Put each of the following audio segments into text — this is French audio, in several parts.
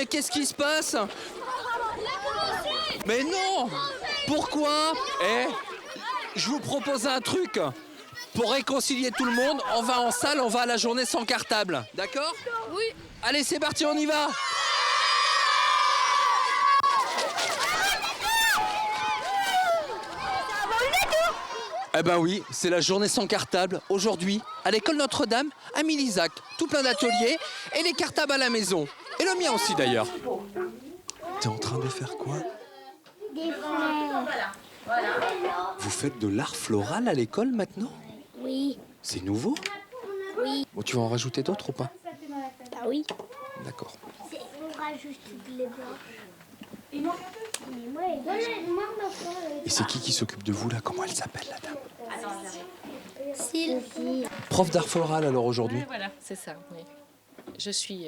mais qu'est-ce qui se passe? Mais non! Pourquoi? Je vous propose un truc. Pour réconcilier tout le monde, on va en salle, on va à la journée sans cartable. D'accord? Oui. Allez, c'est parti, on y va! Eh ben oui, c'est la journée sans cartable. Aujourd'hui, à l'école Notre-Dame, à Milizac, tout plein d'ateliers et les cartables à la maison. Et le mien aussi d'ailleurs. T'es en train de faire quoi? Des fleurs. Vous faites de l'art floral à l'école maintenant? Oui. C'est nouveau? Oui. Bon, tu vas en rajouter d'autres ou pas? Ah oui. D'accord. On rajoute toutes les blanches. Il manque un peu. Et c'est qui s'occupe de vous là? Comment elle s'appelle la dame? Sylvie. Prof d'art floral alors aujourd'hui? Ouais, voilà, c'est ça, oui. Je suis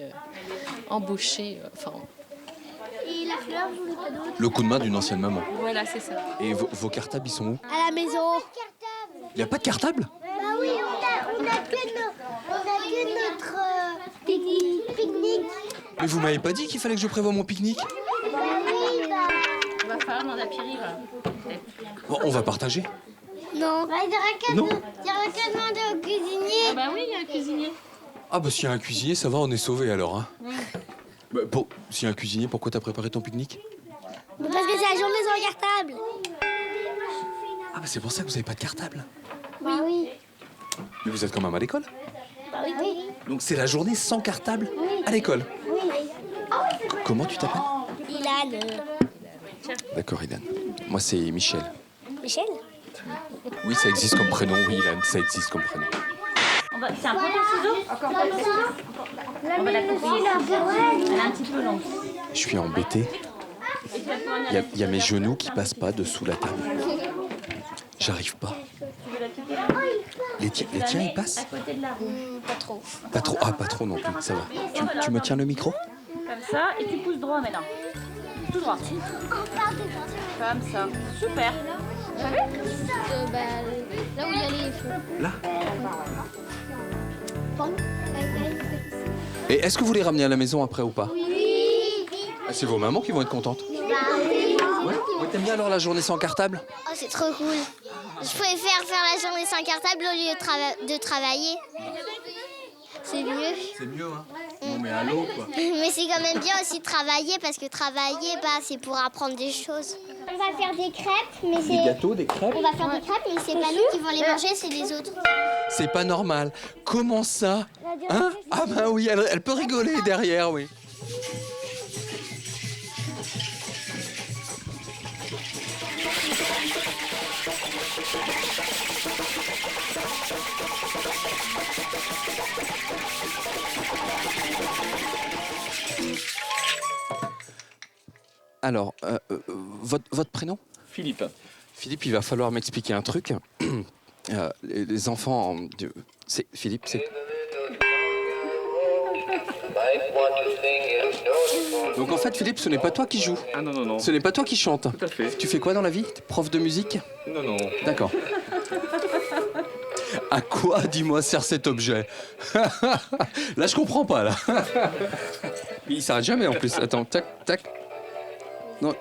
embauchée, Et la fleur, vous voulez pas d'autre? Le coup de main d'une ancienne maman. voilà, c'est ça. Et vos cartables, ils sont où? À la maison. Il n'y a pas de cartable? Bah oui, on a que notre pique-nique. Mais vous m'avez pas dit qu'il fallait que je prévoie mon pique-nique? Bah oui, bah. Il va falloir demander à Pierre. Bon, on va partager. Non. Bah, il y aura qu'à demander au cuisinier. Ah bah oui, il y a un cuisinier. Ah bah s'il y a un cuisinier, ça va, on est sauvés alors. Hein. Bah, s'il y a un cuisinier, pourquoi t'as préparé ton pique-nique? Parce que c'est la journée sans cartable. Ah bah c'est pour ça que vous avez pas de cartable. Bah oui. Mais vous êtes quand même à l'école? Bah oui. Donc c'est la journée sans cartable à l'école. Comment tu t'appelles? Ilan. D'accord, Ilan. Moi c'est Michel. Michel? Oui, ça existe comme prénom, oui, Ilan, ça existe comme prénom. C'est un poteau ciseau. Encore pas On va la couper. Elle est un petit peu longue. Je suis embêté. Il y a mes genoux qui passent pas dessous la table. J'arrive pas. Les tiens, ils passent? À côté de la roue. Pas trop. Pas trop, pas trop non plus, ça va. Tu me tiens le micro? Comme ça, et tu pousses droit maintenant. Tout droit. Comme ça. Super. Vous avez Là où il y a les feux. Là. Et est-ce que vous les ramenez à la maison après ou pas? Oui. Ah, c'est vos mamans qui vont être contentes. Ouais, t'aimes bien alors la journée sans cartable? Oh, c'est trop cool. Je préfère faire la journée sans cartable au lieu de travailler. C'est mieux. C'est mieux, hein? Non mais allô, quoi. Mais c'est quand même bien aussi de travailler parce que travailler, c'est pour apprendre des choses. On va faire des crêpes, mais Des gâteaux, des crêpes? On va faire des crêpes, mais c'est pas nous qui vont les manger, c'est les autres. C'est pas normal. Comment ça? Hein? Ah bah oui, elle peut rigoler derrière, oui. Alors, votre prénom? Philippe. Philippe, il va falloir m'expliquer un truc. Les enfants... C'est Philippe, c'est... Donc en fait, Philippe, ce n'est pas toi qui joues. Ah non, non, non. Ce n'est pas toi qui chante. Tout à fait. Tu fais quoi dans la vie? T'es prof de musique? Non, non. D'accord. À quoi, dis-moi, sert cet objet? Là, je comprends pas, là. Il s'arrête jamais, en plus. Attends, tac, tac. Non.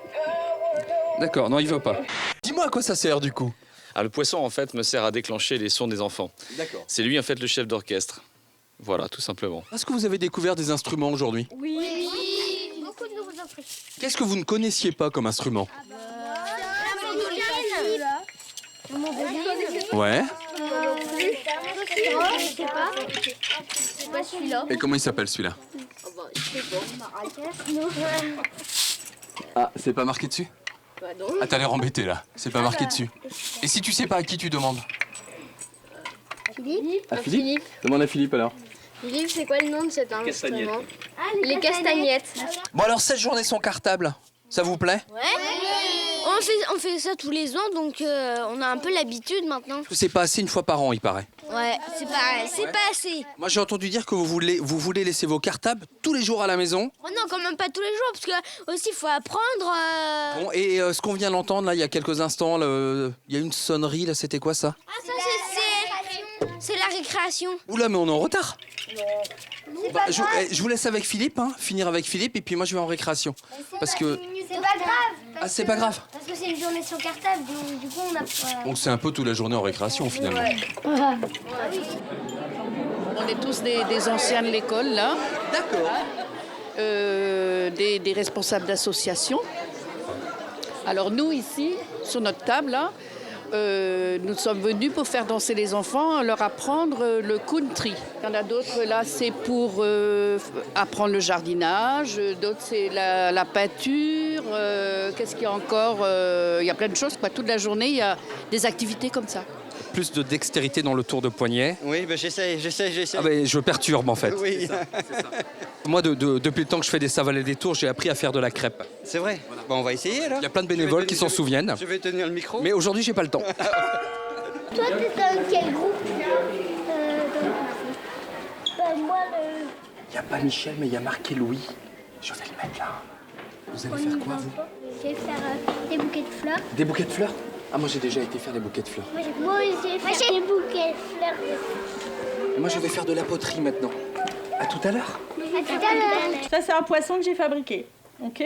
D'accord, non, il veut pas. Dis-moi à quoi ça sert, du coup? Ah, le poisson, en fait, me sert à déclencher les sons des enfants. D'accord. C'est lui, en fait, le chef d'orchestre. Voilà, tout simplement. Est-ce que vous avez découvert des instruments aujourd'hui? Oui. Beaucoup de nouveaux instruments. Qu'est-ce que vous ne connaissiez pas comme instrument? La mandoline. Ouais. Je sais pas. C'est pas celui-là. Et comment il s'appelle, celui-là? Ah, c'est pas marqué dessus? Bah non. Ah, t'as l'air embêté, là. C'est pas marqué dessus. Et si tu sais pas à qui tu demandes? Philippe. À Philippe? Demande à Philippe, alors. Philippe, c'est quoi le nom de cet Castagnettes. instrument? Les castagnettes. Bon, alors, cette journée sans cartable, ça vous plaît? Ouais. On fait ça tous les ans, donc on a un peu l'habitude maintenant. C'est pas assez une fois par an, il paraît. Ouais, c'est pas assez. Moi, j'ai entendu dire que vous voulez laisser vos cartables tous les jours à la maison. Oh non, quand même pas tous les jours, parce que aussi faut apprendre. Bon, et ce qu'on vient d'entendre, là, il y a quelques instants, il y a une sonnerie, là, c'était quoi, ça? Ah, ça c'est la récréation. Oula, mais on est en retard. Bah, je vous laisse avec Philippe, hein, finir avec Philippe, et puis moi je vais en récréation. Parce que... C'est pas grave. Ah, c'est pas grave. Parce que c'est une journée sans cartable, donc du coup on a... Donc c'est un peu toute la journée en récréation finalement. On est tous des anciens de l'école, là. D'accord. Des responsables d'associations. Alors nous, ici, sur notre table, là, nous sommes venus pour faire danser les enfants, leur apprendre le country. Il y en a d'autres, là, c'est pour apprendre le jardinage. D'autres, c'est la peinture. Qu'est-ce qu'il y a encore? Il y a plein de choses, quoi. Toute la journée, il y a des activités comme ça. Plus de dextérité dans le tour de poignet. Oui, ben j'essaie. Ah ben, je perturbe en fait. Oui, C'est ça. Moi, depuis le temps que je fais des savales et des tours, j'ai appris à faire de la crêpe. c'est vrai. Bon, on va essayer alors. Il y a plein de bénévoles qui s'en souviennent. Je vais tenir le micro. Mais aujourd'hui, j'ai pas le temps. Toi, t'es dans quel groupe moi, Il n'y a pas Michel, mais il y a marqué Louis. Je vais le mettre là. Vous allez faire quoi, vous? Je vais faire des bouquets de fleurs. Des bouquets de fleurs? Ah, moi j'ai déjà été faire des bouquets de fleurs. Moi, je vais faire des bouquets de fleurs. Et moi je vais faire de la poterie maintenant. À tout à l'heure. À tout à l'heure. Ça, c'est un poisson que j'ai fabriqué. Ok,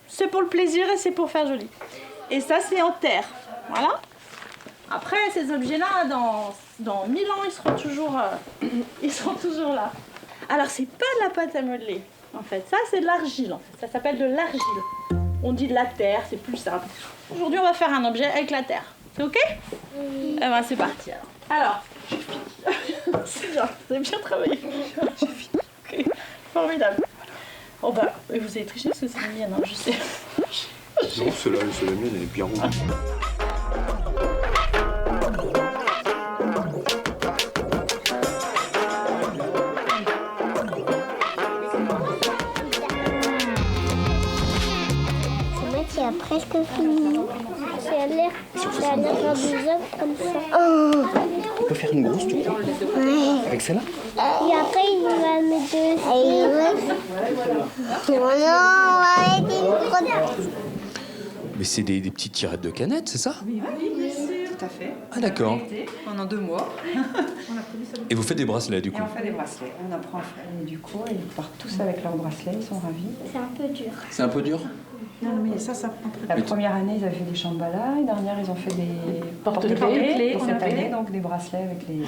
c'est pour le plaisir et c'est pour faire joli. Et ça, c'est en terre. Voilà. Après, ces objets-là, dans 1000 ans, ils seront toujours là. Alors, c'est pas de la pâte à modeler, en fait. Ça, c'est de l'argile, en fait. Ça s'appelle de l'argile. On dit de la terre, c'est plus simple. Aujourd'hui, on va faire un objet avec la terre. C'est OK? Eh ben, c'est parti, alors. C'est bien, vous avez bien travaillé. J'ai fini. OK, formidable. Oh bah, vous avez triché parce que c'est la mienne, hein, je sais. Non, c'est la mienne, elle est bien rouge. Il a presque fini. Ça a l'air rabousable comme ça. On peut faire une grosse tout avec celle-là? Et après, il va le mettre dessus. Non, on va mettre une grosse. Mais c'est des petites tirettes de canettes, c'est ça? Oui, tout à fait. Ah d'accord. Pendant 2 mois. Et vous faites des bracelets du coup? Et on fait des bracelets. On apprend à faire du coup, ils partent tous avec leurs bracelets, ils sont ravis. C'est un peu dur. C'est un peu dur? Non, mais ça prend très La première année, ils avaient fait des chambala, la dernière, ils ont fait des Porte-clés, porte-clés. qu'on Et cette appelle. année, donc des bracelets avec les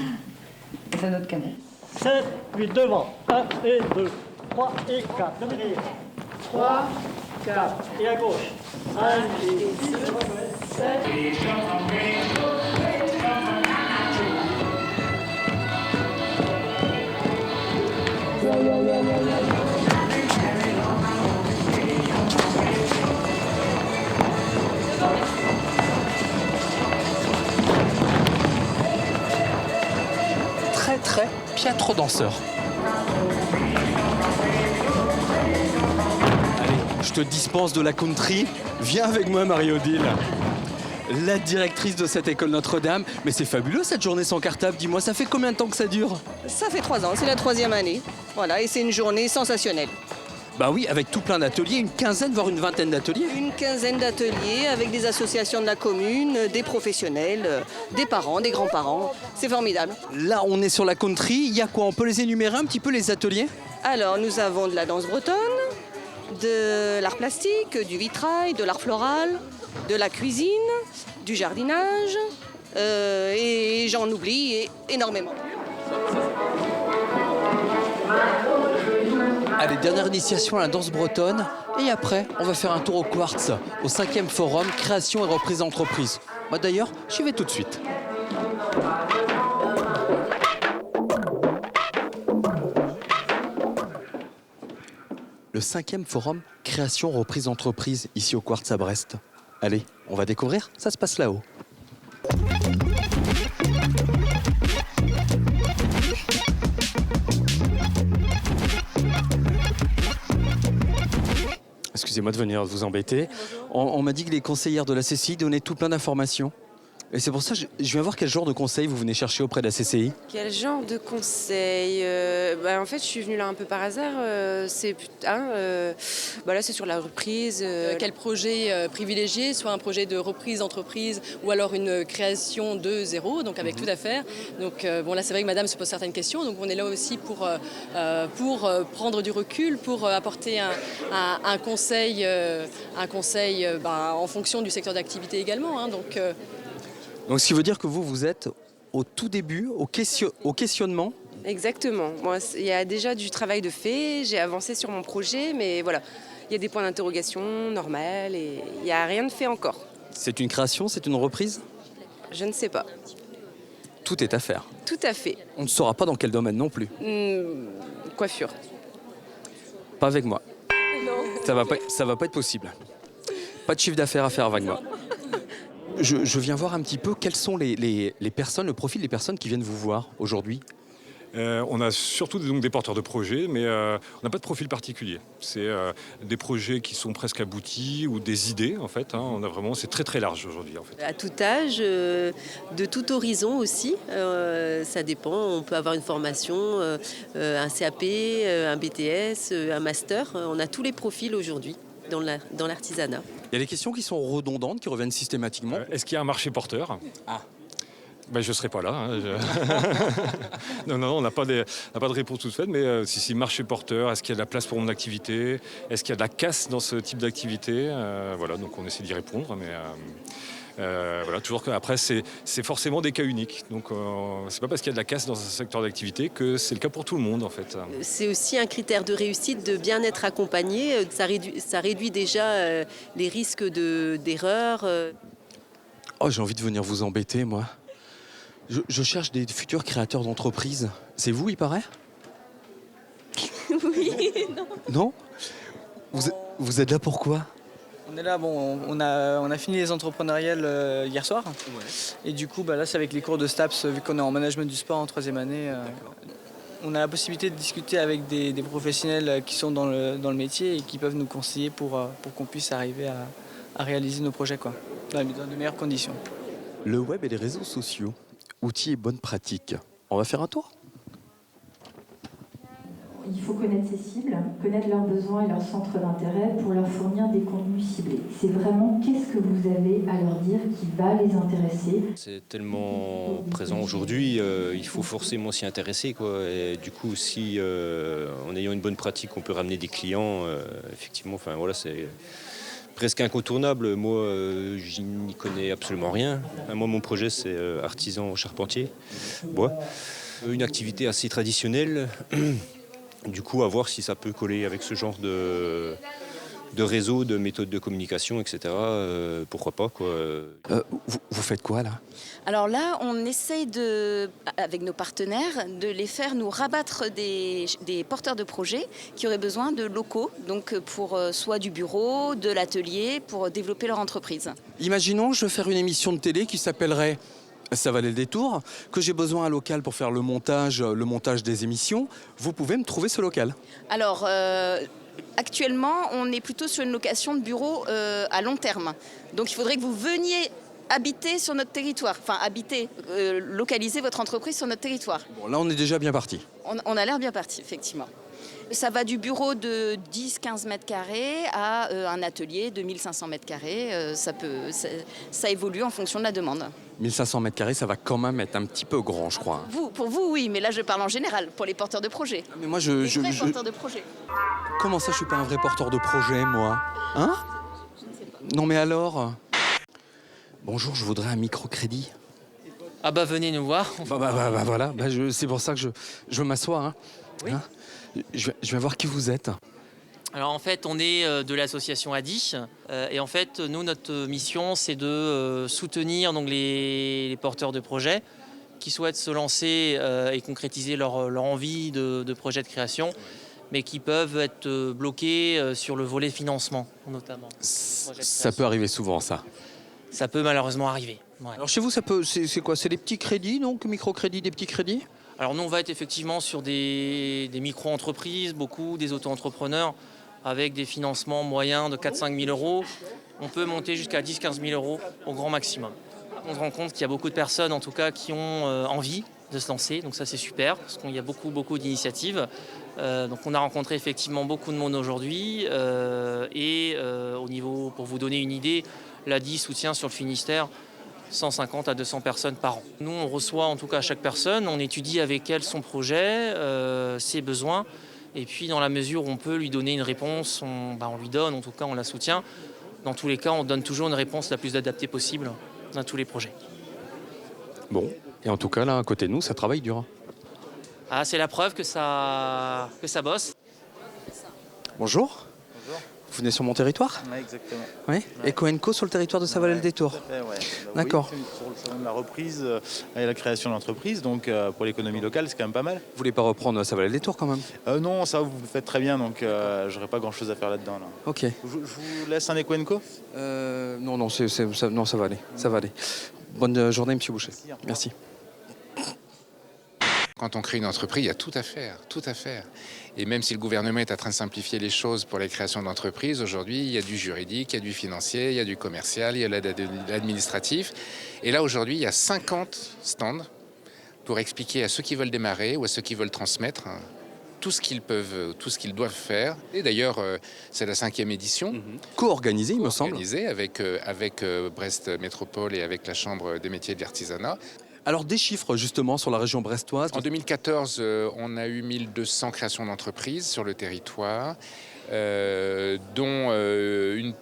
anneaux de canettes. 7, 8 devant. 1 et 2, 3 et 4. Dominez. 3, 4. Et à gauche. 1 et 6, 7. Très piètre danseur. Allez, je te dispense de la country. Viens avec moi, Marie-Odile. La directrice de cette école Notre-Dame. Mais c'est fabuleux cette journée sans cartable. Dis-moi, ça fait combien de temps que ça dure? Ça fait 3 ans, c'est la 3e année. Voilà, et c'est une journée sensationnelle. Bah oui, avec tout plein d'ateliers, une quinzaine, voire une vingtaine d'ateliers. Une quinzaine d'ateliers avec des associations de la commune, des professionnels, des parents, des grands-parents. C'est formidable. Là, on est sur la country. Il y a quoi? On peut les énumérer un petit peu, les ateliers? Alors, nous avons de la danse bretonne, de l'art plastique, du vitrail, de l'art floral, de la cuisine, du jardinage, et j'en oublie énormément. Allez, dernière initiation à la danse bretonne. Et après, on va faire un tour au Quartz, au 5e forum création et reprise d'entreprise. Moi d'ailleurs, j'y vais tout de suite. Le 5e forum création reprise d'entreprise ici au Quartz à Brest. Allez, on va découvrir, ça se passe là-haut. Excusez-moi de venir vous embêter. On m'a dit que les conseillères de la CCI donnaient tout plein d'informations. Et c'est pour ça que je viens voir quel genre de conseils vous venez chercher auprès de la CCI. Quel genre de conseils En fait, je suis venue là un peu par hasard. Là, c'est sur la reprise. Quel projet privilégier, soit un projet de reprise d'entreprise ou alors une création de zéro, donc avec tout à faire. Donc là, c'est vrai que madame se pose certaines questions. Donc on est là aussi pour prendre du recul, pour apporter un conseil, en fonction du secteur d'activité également. Hein, Donc ce qui veut dire que vous êtes au tout début, au questionnement. Exactement. Moi, il y a déjà du travail de fait, j'ai avancé sur mon projet, mais voilà, il y a des points d'interrogation normaux et il n'y a rien de fait encore. C'est une création, c'est une reprise? Je ne sais pas. Tout est à faire. Tout à fait. On ne saura pas dans quel domaine non plus. Coiffure. Pas avec moi. Non. Ça va pas être possible. Pas de chiffre d'affaires à faire avec moi. Je viens voir un petit peu quelles sont les personnes, le profil des personnes qui viennent vous voir aujourd'hui. On a surtout donc des porteurs de projets, mais on n'a pas de profil particulier. C'est des projets qui sont presque aboutis ou des idées en fait. On a vraiment, c'est très très large aujourd'hui en fait. À tout âge, de tout horizon aussi. Ça dépend. On peut avoir une formation, un CAP, un BTS, un master. On a tous les profils aujourd'hui dans l'artisanat. Il y a des questions qui sont redondantes, qui reviennent systématiquement. Est-ce qu'il y a un marché porteur? Je ne serai pas là. Hein, non, on n'a pas de réponse toute faite, mais si marché porteur, est-ce qu'il y a de la place pour mon activité? Est-ce qu'il y a de la casse dans ce type d'activité? Voilà, donc on essaie d'y répondre, mais voilà, toujours qu'après, c'est forcément des cas uniques. Donc c'est pas parce qu'il y a de la casse dans un secteur d'activité que c'est le cas pour tout le monde, en fait. C'est aussi un critère de réussite de bien être accompagné. Ça réduit déjà les risques d'erreur. Oh, j'ai envie de venir vous embêter, moi. Je cherche des futurs créateurs d'entreprises. C'est vous, il paraît? Oui, non. Non? Vous êtes là pourquoi? On est là, on a fini les entrepreneuriales hier soir. Ouais. Et du coup, là, c'est avec les cours de STAPS, vu qu'on est en management du sport en 3e année. On a la possibilité de discuter avec des professionnels qui sont dans le métier et qui peuvent nous conseiller pour qu'on puisse arriver à réaliser nos projets dans de meilleures conditions. Le web et les réseaux sociaux. Outils et bonnes pratiques. On va faire un tour? Il faut connaître ses cibles, connaître leurs besoins et leurs centres d'intérêt pour leur fournir des contenus ciblés. C'est vraiment qu'est-ce que vous avez à leur dire qui va les intéresser. C'est tellement présent aujourd'hui, il faut forcément s'y intéresser, quoi. Et du coup, si en ayant une bonne pratique, on peut ramener des clients, effectivement, c'est presque incontournable. Moi, je n'y connais absolument rien. Moi, mon projet, c'est artisan charpentier, bois. Une activité assez traditionnelle. Du coup, à voir si ça peut coller avec ce genre de réseau, de méthodes de communication, etc. Pourquoi pas, quoi. Vous faites quoi, là? Alors là, on essaye avec nos partenaires de les faire nous rabattre des porteurs de projets qui auraient besoin de locaux, donc pour soit du bureau, de l'atelier, pour développer leur entreprise. Imaginons, je veux faire une émission de télé qui s'appellerait Ça valait le détour, que j'ai besoin d'un local pour faire le montage des émissions. Vous pouvez me trouver ce local? Alors, actuellement, on est plutôt sur une location de bureau à long terme. Donc il faudrait que vous veniez habiter sur notre territoire, localiser votre entreprise sur notre territoire. Bon, là, on est déjà bien parti. On a l'air bien parti, effectivement. Ça va du bureau de 10-15 mètres carrés à un atelier de 1500 mètres carrés. Ça évolue en fonction de la demande. 1500 mètres carrés, ça va quand même être un petit peu grand, je crois. Pour vous, oui, mais là, je parle en général, pour les porteurs de projets. Mais moi, porteurs de projets. Comment ça, je suis pas un vrai porteur de projet, moi? Hein? Non, mais alors? Bonjour, je voudrais un microcrédit. Ah venez nous voir. Voilà, c'est pour ça que je m'assois. Hein. Oui. Hein, je viens voir qui vous êtes. Alors en fait, on est de l'association ADI et en fait, nous, notre mission, c'est de soutenir donc, les porteurs de projets qui souhaitent se lancer et concrétiser leur envie de projet de création, mais qui peuvent être bloqués sur le volet financement, notamment. Ça peut arriver souvent, ça. Ça peut malheureusement arriver. Ouais. Alors chez vous, c'est quoi? C'est des petits crédits, donc microcrédits, des petits crédits? Alors nous, on va être effectivement sur des micro-entreprises, beaucoup des auto-entrepreneurs, avec des financements moyens de 4 000 à 5 000 euros. On peut monter jusqu'à 10 000 à 15 000 euros au grand maximum. On se rend compte qu'il y a beaucoup de personnes, en tout cas, qui ont envie de se lancer. Donc ça, c'est super, parce qu'il y a beaucoup d'initiatives. Donc on a rencontré effectivement beaucoup de monde aujourd'hui. Au niveau, pour vous donner une idée, l'ADI soutient sur le Finistère 150 à 200 personnes par an. Nous, on reçoit en tout cas chaque personne, on étudie avec elle son projet, ses besoins. Et puis, dans la mesure où on peut lui donner une réponse, on lui donne, en tout cas, on la soutient. Dans tous les cas, on donne toujours une réponse la plus adaptée possible dans tous les projets. Bon, et en tout cas, là, à côté de nous, ça travaille dur. Ah, c'est la preuve que ça bosse. Bonjour. Bonjour. Vous venez sur mon territoire? Oui, exactement. Oui. Eco & Co sur le territoire de Saint-Valais-le-Détour. Tout à fait, ouais. D'accord. Oui, sur le salon de la reprise et la création d'entreprise, donc pour l'économie locale, c'est quand même pas mal. Vous voulez pas reprendre Saint-Valais-le-Détour quand même? Non, ça vous le faites très bien, donc j'aurais pas grand-chose à faire là-dedans. Là. Ok. Je vous laisse un Eco & Co. Non, non, ça va aller. Ça va aller. Bonne journée, Monsieur Boucher. Merci. Quand on crée une entreprise, il y a tout à faire, tout à faire. Et même si le gouvernement est en train de simplifier les choses pour les créations d'entreprises, aujourd'hui, il y a du juridique, il y a du financier, il y a du commercial, il y a l'administratif. Et là, aujourd'hui, il y a 50 stands pour expliquer à ceux qui veulent démarrer ou à ceux qui veulent transmettre tout ce qu'ils peuvent, tout ce qu'ils doivent faire. Et d'ailleurs, c'est la 5e édition. Co-organisée, il me semble. Co-organisée avec Brest Métropole et avec la Chambre des métiers et de l'artisanat. Alors des chiffres justement sur la région brestoise. En 2014, on a eu 1200 créations d'entreprises sur le territoire, dont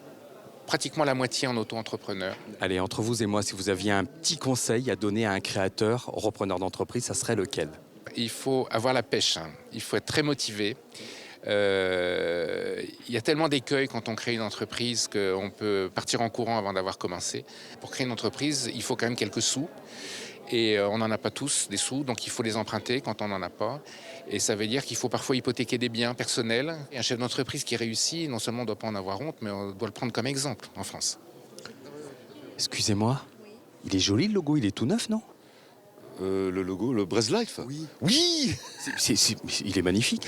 pratiquement la moitié en auto-entrepreneur. Allez, entre vous et moi, si vous aviez un petit conseil à donner à un créateur, repreneur d'entreprise, ça serait lequel? Il faut avoir la pêche, hein. Il faut être très motivé. Il y a tellement d'écueils quand on crée une entreprise qu'on peut partir en courant avant d'avoir commencé. Pour créer une entreprise, il faut quand même quelques sous. Et on n'en a pas tous des sous, donc il faut les emprunter quand on n'en a pas. Et ça veut dire qu'il faut parfois hypothéquer des biens personnels. Et un chef d'entreprise qui réussit, non seulement on ne doit pas en avoir honte, mais on doit le prendre comme exemple en France. Excusez-moi, il est joli le logo, il est tout neuf, non? Le logo, le Brest Life? Oui. Oui. Il est magnifique.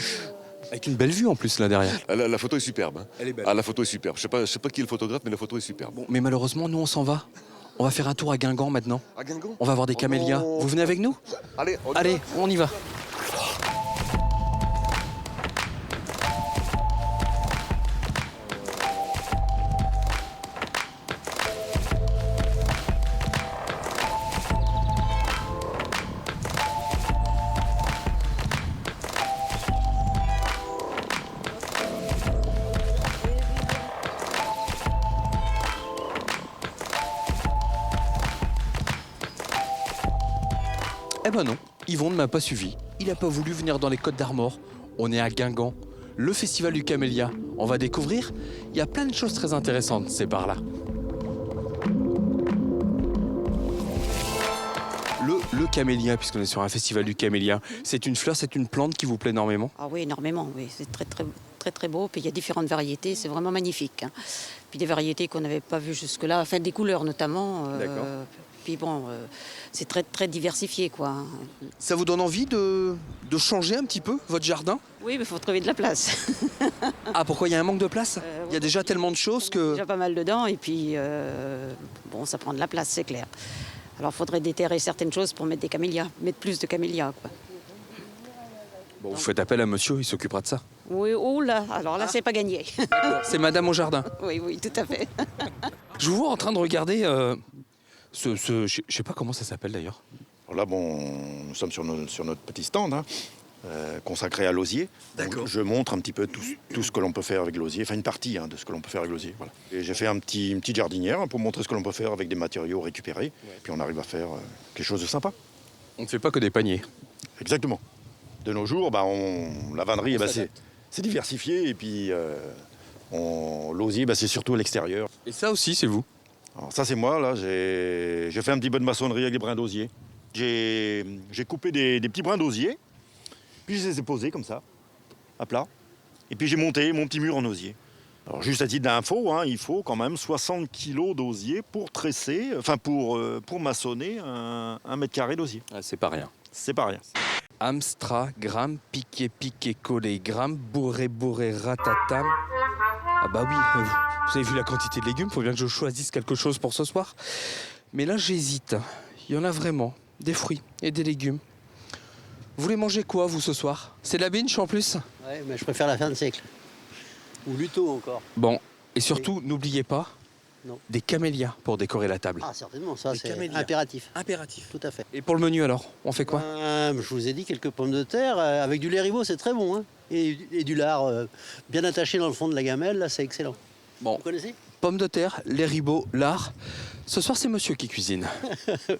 Avec une belle vue en plus là derrière. La photo est superbe. Hein. Elle est belle. Ah, la photo est superbe. Je sais pas qui est le photographe, mais la photo est superbe. Bon, mais malheureusement, nous on s'en va. On va faire un tour à Guingamp maintenant. À Guingamp? On va voir des camélias. non. Vous venez avec nous? Allez, on y va. Eh ben non, Yvon ne m'a pas suivi. Il n'a pas voulu venir dans les Côtes d'Armor. On est à Guingamp, le festival du camélia. On va découvrir, il y a plein de choses très intéressantes, c'est par là. Le camélia, puisqu'on est sur un festival du camélia, c'est une fleur, c'est une plante qui vous plaît énormément? Ah oui, énormément, oui. C'est très beau. Puis il y a différentes variétés, c'est vraiment magnifique. Hein. Puis des variétés qu'on n'avait pas vues jusque-là, enfin des couleurs notamment. D'accord. Puis bon, c'est très diversifié, quoi. Ça vous donne envie de changer un petit peu votre jardin? Oui, mais il faut trouver de la place. Ah, pourquoi il y a un manque de place? Il y a déjà tellement de choses que... Il y a déjà pas mal dedans, et puis, bon, ça prend de la place, c'est clair. Alors, il faudrait déterrer certaines choses pour mettre des camélias, mettre plus de camélias, quoi. Bon, vous faites appel à monsieur, il s'occupera de ça. Oui, oh là, alors là, c'est pas gagné. C'est madame au jardin. Oui, tout à fait. Je vous vois en train de regarder je sais pas comment ça s'appelle d'ailleurs. Là, bon, nous sommes sur notre petit stand hein, consacré à l'osier. Je montre un petit peu tout ce que l'on peut faire avec l'osier, enfin une partie de ce que l'on peut faire avec l'osier. Voilà. Et j'ai fait une petite jardinière pour montrer ce que l'on peut faire avec des matériaux récupérés. Puis on arrive à faire quelque chose de sympa. On ne fait pas que des paniers. Exactement. De nos jours, la vannerie, c'est diversifié. Et puis l'osier, c'est surtout à l'extérieur. Et ça aussi, c'est vous? Alors ça, c'est moi. Là, j'ai fait un petit peu de maçonnerie avec des brins d'osier. J'ai coupé des petits brins d'osier. Puis je les ai posés comme ça, à plat. Et puis j'ai monté mon petit mur en osier. Alors juste à titre d'info, il faut quand même 60 kg d'osier pour tresser, enfin pour maçonner un mètre carré d'osier. Ah, c'est pas rien. C'est pas rien. Amstra, gramme, piqué, collé, gramme, bourré, ratatam. Ah bah oui, vous avez vu la quantité de légumes, faut bien que je choisisse quelque chose pour ce soir. Mais là, j'hésite. Il y en a vraiment. Des fruits et des légumes. Vous voulez manger quoi, vous, ce soir? C'est de la binge en plus? Ouais, mais je préfère la fin de siècle. Ou luto encore. Bon, et surtout, n'oubliez pas Non. des camélias pour décorer la table. Ah, certainement, ça Des c'est camélias. impératif. Impératif. Tout à fait. Et pour le menu alors, on fait quoi? Je vous ai dit quelques pommes de terre avec du lait ribot, c'est très bon. Hein. Et du lard bien attaché dans le fond de la gamelle, là c'est excellent. Bon. Vous connaissez? Pommes de terre, lait ribot, lard. Ce soir, c'est monsieur qui cuisine.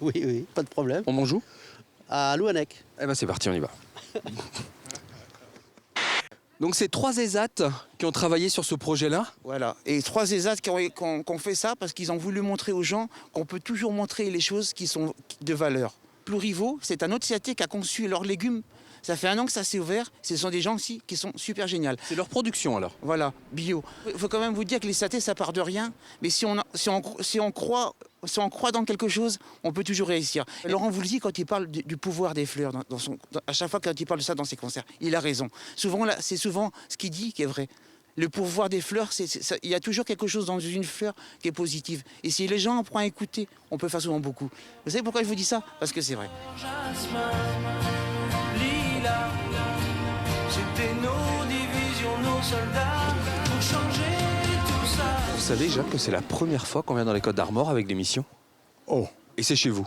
Oui, oui, pas de problème. On mange où? À Louannec. Eh ben c'est parti, on y va. Donc c'est 3 ESAT qui ont travaillé sur ce projet-là. Voilà, et 3 ESAT qui ont fait ça parce qu'ils ont voulu montrer aux gens qu'on peut toujours montrer les choses qui sont de valeur. Plurivo, c'est un autre sciaté qui a conçu leurs légumes. Ça fait 1 an que ça s'est ouvert. Ce sont des gens aussi qui sont super géniaux. C'est leur production alors. Voilà, bio. Il faut quand même vous dire que les sciatés, ça part de rien. Mais si on croit dans quelque chose, on peut toujours réussir. Laurent Voulzy, quand il parle du pouvoir des fleurs, à chaque fois quand il parle de ça dans ses concerts, il a raison. Souvent, c'est souvent ce qu'il dit qui est vrai. Le pouvoir des fleurs, il y a toujours quelque chose dans une fleur qui est positive. Et si les gens en prennent à écouter, on peut faire souvent beaucoup. Vous savez pourquoi je vous dis ça? Parce que c'est vrai. C'était nos divisions, nos soldats, pour changer tout ça. Vous savez, Jacques, que c'est la première fois qu'on vient dans les Côtes d'Armor avec l'émission. Oh. Et c'est chez vous.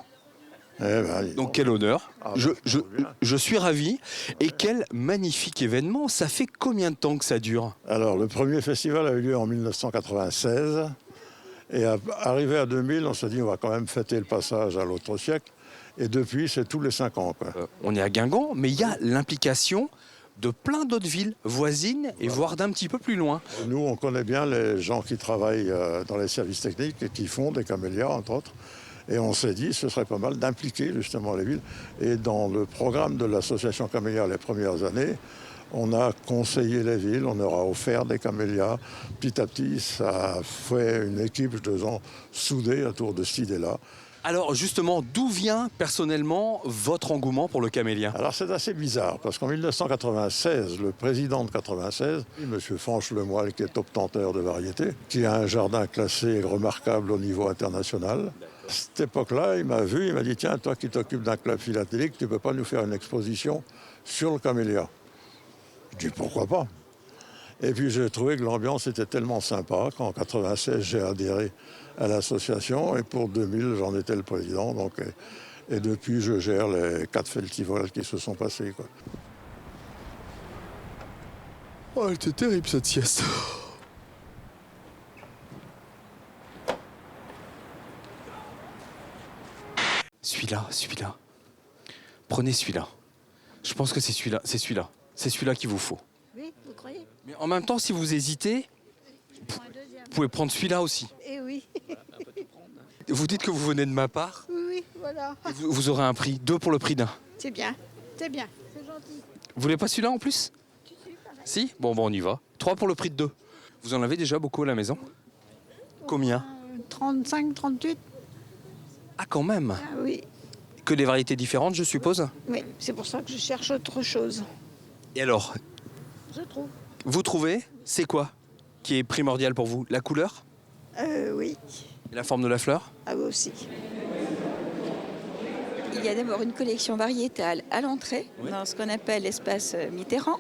Eh ben, donc quel honneur. Ah, je suis ravi. Et quel magnifique événement. Ça fait combien de temps que ça dure? Alors, le premier festival a eu lieu en 1996. Et arrivé à 2000, on s'est dit on va quand même fêter le passage à l'autre siècle. Et depuis, c'est tous les 5 ans. Quoi. On est à Guingamp, mais il y a l'implication de plein d'autres villes voisines et voire d'un petit peu plus loin. Nous, on connaît bien les gens qui travaillent dans les services techniques et qui font des camélias, entre autres. Et on s'est dit ce serait pas mal d'impliquer justement les villes. Et dans le programme de l'association Camélia les premières années, on a conseillé les villes, on leur a offert des camélias. Petit à petit, ça a fait une équipe, je te sens, soudée autour de cette idée-là. Alors justement, d'où vient personnellement votre engouement pour le camélia? Alors c'est assez bizarre, parce qu'en 1996, le président de 96, M. Fanche-Lemoyle, qui est obtenteur de variétés, qui a un jardin classé remarquable au niveau international, à cette époque-là, il m'a vu, il m'a dit « Tiens, toi qui t'occupes d'un club philatélique, tu ne peux pas nous faire une exposition sur le camélia ?» Je dis « Pourquoi pas ?» Et puis j'ai trouvé que l'ambiance était tellement sympa qu'en 1996, j'ai adhéré à l'association et pour 2000, j'en étais le président. Donc, et depuis, je gère les 4 festivals qui se sont passés. Quoi. Oh, elle était terrible cette sieste. Celui-là. Prenez celui-là. Je pense que c'est celui-là. C'est celui-là qu'il vous faut. Oui, vous croyez? Mais en même temps, si vous hésitez, vous pouvez prendre celui-là aussi. Eh oui. Vous dites que vous venez de ma part. Oui, voilà. Et vous aurez un prix, 2 pour le prix d'un. C'est bien, c'est bien, c'est gentil. Vous voulez pas celui-là en plus? Si? Bon, on y va. 3 pour le prix de 2. Vous en avez déjà beaucoup à la maison? Combien? 35, 38. Ah, quand même. Ah oui. Que des variétés différentes, je suppose? Oui, c'est pour ça que je cherche autre chose. Et alors, Je trouve. vous trouvez, c'est quoi qui est primordial pour vous? La couleur? Oui. Et la forme de la fleur? Ah oui aussi. Il y a d'abord une collection variétale à l'entrée, dans ce qu'on appelle l'espace Mitterrand.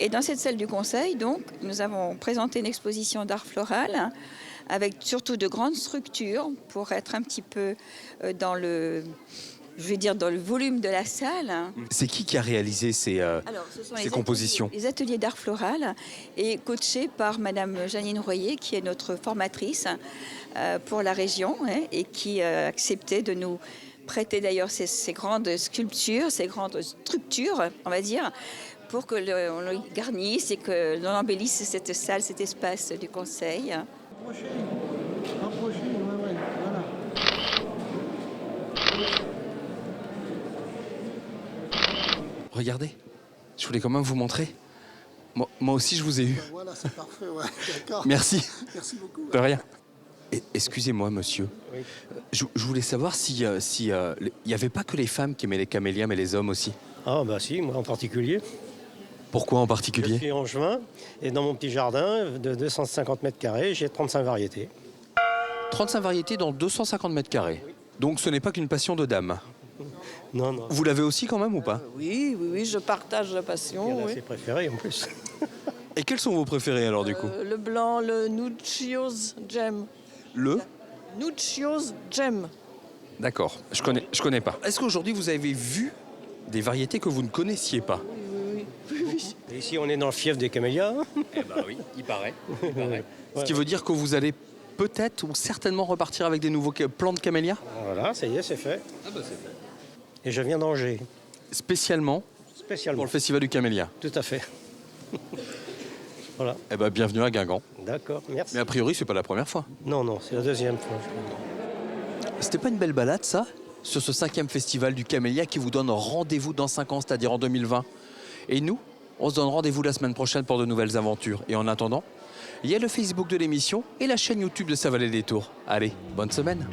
Et dans cette salle du conseil, donc, nous avons présenté une exposition d'art floral avec surtout de grandes structures pour être un petit peu dans le volume de la salle. C'est qui a réalisé ces compositions? Les ateliers d'art floral et coachés par Madame Janine Royer, qui est notre formatrice pour la région et qui a accepté de nous prêter d'ailleurs ces grandes sculptures, ces grandes structures, on va dire, pour que on le garnisse et que l'on embellisse cette salle, cet espace du conseil. Rapprochez, voilà. Regardez, je voulais quand même vous montrer. Moi aussi, je vous ai eu. Voilà, c'est parfait, ouais, d'accord. Merci. Merci beaucoup. De rien. Excusez-moi, monsieur. Oui. Je voulais savoir s'il n'y avait pas que les femmes qui aimaient les camélias, mais les hommes aussi. Ah bah si, moi en particulier. Pourquoi en Je particulier? suis angevin et dans mon petit jardin de 250 mètres carrés, j'ai 35 variétés. 35 variétés dans 250 mètres carrés. Donc ce n'est pas qu'une passion de dame. Non, non. Vous l'avez aussi quand même ou pas? Oui, je partage la passion. Il y en a oui. ses préférés en plus. Et quels sont vos préférés alors du coup? Le blanc, le Nuccios Gem. Le Nuccios Gem. D'accord, je connais pas. Est-ce qu'aujourd'hui vous avez vu des variétés que vous ne connaissiez pas? Oui. Et ici, on est dans le fief des camélias. Eh ben oui, il paraît. Ce qui veut dire que vous allez peut-être ou certainement repartir avec des nouveaux plants de camélias? Voilà, ça y est, c'est fait. Ah bah c'est fait. Et je viens d'Angers. Spécialement Spécialement. pour le festival du camélia. Tout à fait. Voilà. Eh ben bienvenue à Guingamp. D'accord, merci. Mais a priori, c'est pas la première fois. Non, c'est la deuxième fois. C'était pas une belle balade, ça? Sur ce 5e festival du camélia qui vous donne rendez-vous dans 5 ans, c'est-à-dire en 2020. Et nous, on se donne rendez-vous la semaine prochaine pour de nouvelles aventures. Et en attendant, il y a le Facebook de l'émission et la chaîne YouTube de Sa Vallée des Tours. Allez, bonne semaine.